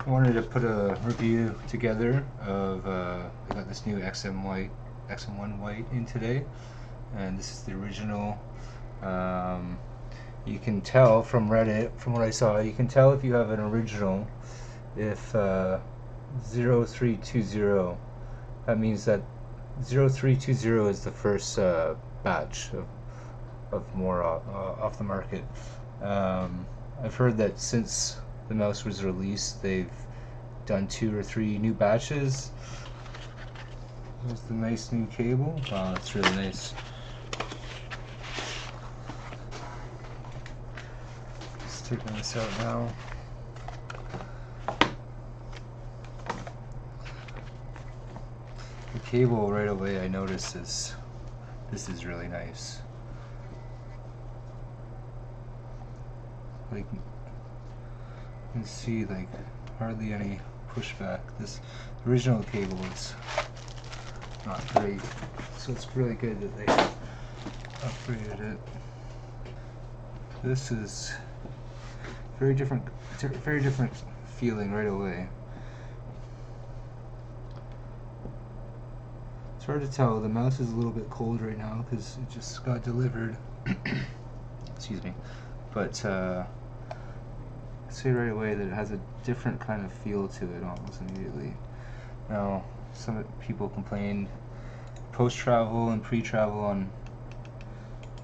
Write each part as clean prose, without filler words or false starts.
I wanted to put a review together of I got this new XM1 White in today, and this is the original. You can tell from Reddit, from what I saw, you can tell if you have an original if 0320. That means that 0320 is the first batch of more off the market. I've heard that since the mouse was released, they've done 2 or 3 new batches. There's the nice new cable. Wow, that's really nice. Just taking this out now. The cable right away I noticed this is really nice. Like, you can see like hardly any pushback. This original cable is not great, so it's really good that they upgraded it. This is very different feeling right away. It's hard to tell. The mouse is a little bit cold right now because it just got delivered. Excuse me, but say right away that it has a different kind of feel to it almost immediately. Now, some people complained post-travel and pre-travel on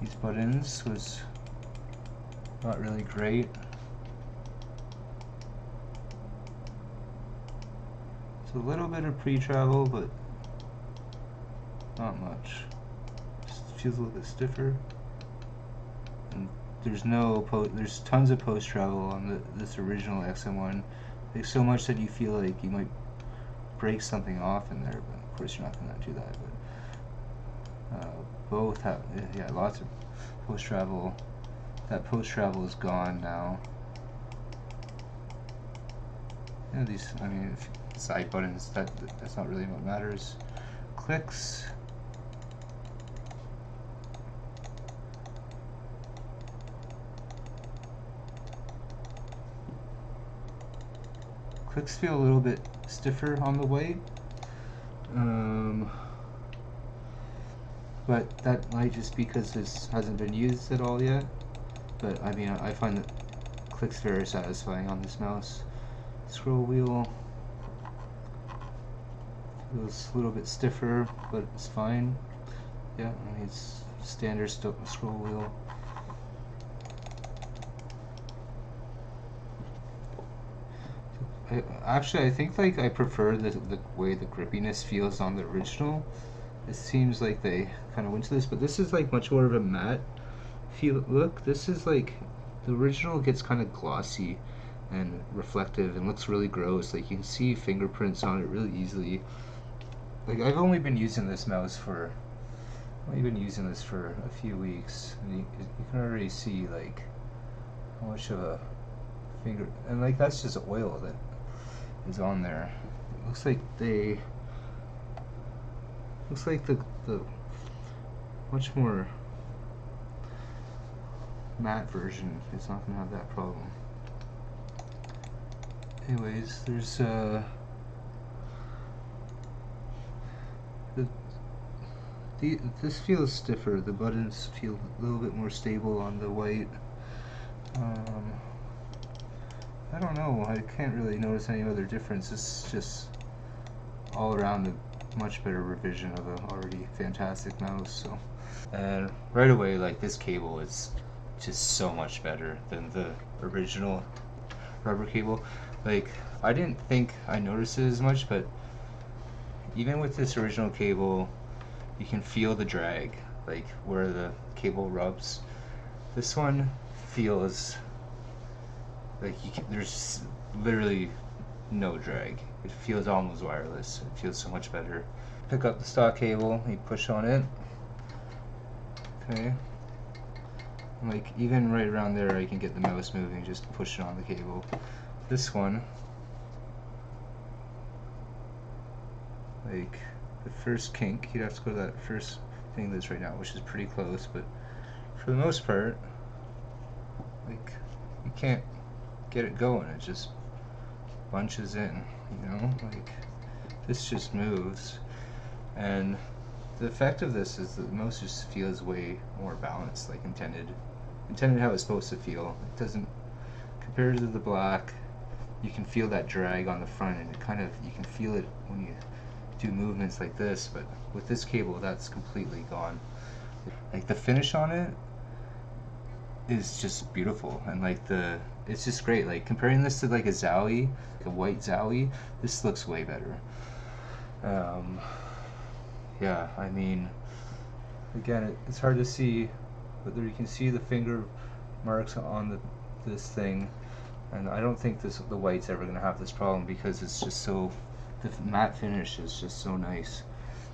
these buttons was not really great. It's a little bit of pre-travel, but not much. Just feels a little bit stiffer. And there's tons of post-travel on this original XM1. Like, so much that you feel like you might break something off in there, but of course you're not going to do that. But both have, yeah, lots of post-travel. That post-travel is gone now. You know, these, I mean, side buttons, that's not really what matters. Clicks. Clicks feel a little bit stiffer on the White, but that might just because this hasn't been used at all yet. But I mean, I find that clicks very satisfying on this mouse. Scroll wheel feels a little bit stiffer, but it's fine. Yeah, I mean, it's standard scroll wheel. Actually, I think like I prefer the way the grippiness feels on the original. It seems like they kind of went to this, but this is like much more of a matte feel. Look, this is like the original gets kind of glossy and reflective and looks really gross. Like, you can see fingerprints on it really easily. Like, I've only been using this mouse for a few weeks, and you can already see like how much of a finger, and like that's just oil that is on there. It looks like the much more matte version is not gonna have that problem. Anyways, there's this feels stiffer. The buttons feel a little bit more stable on the White. I don't know, I can't really notice any other difference. It's just all around a much better revision of an already fantastic mouse. So, and right away, like, this cable is just so much better than the original rubber cable. Like, I didn't think I noticed it as much, but even with this original cable, you can feel the drag, like where the cable rubs. This one feels like there's literally no drag. It feels almost wireless. It feels so much better. Pick up the stock cable, you push on it. Okay. Like, even right around there I can get the mouse moving just pushing on the cable. This one, like, the first kink, you'd have to go to that first thing that's right now, which is pretty close, but for the most part, like, you can't get it going. It just bunches in, you know, like this just moves. And the effect of this is that the mouse just feels way more balanced, like intended how it's supposed to feel. It doesn't, compared to the black, you can feel that drag on the front, and it kind of, you can feel it when you do movements like this, but with this cable that's completely gone. Like the finish on it is just beautiful, and like it's just great. Like comparing this to like a Zowie, like a white Zowie, this looks way better. Yeah, I mean, again, it's hard to see, but there you can see the finger marks on this thing, and I don't think the white's ever gonna have this problem because it's just so, the matte finish is just so nice.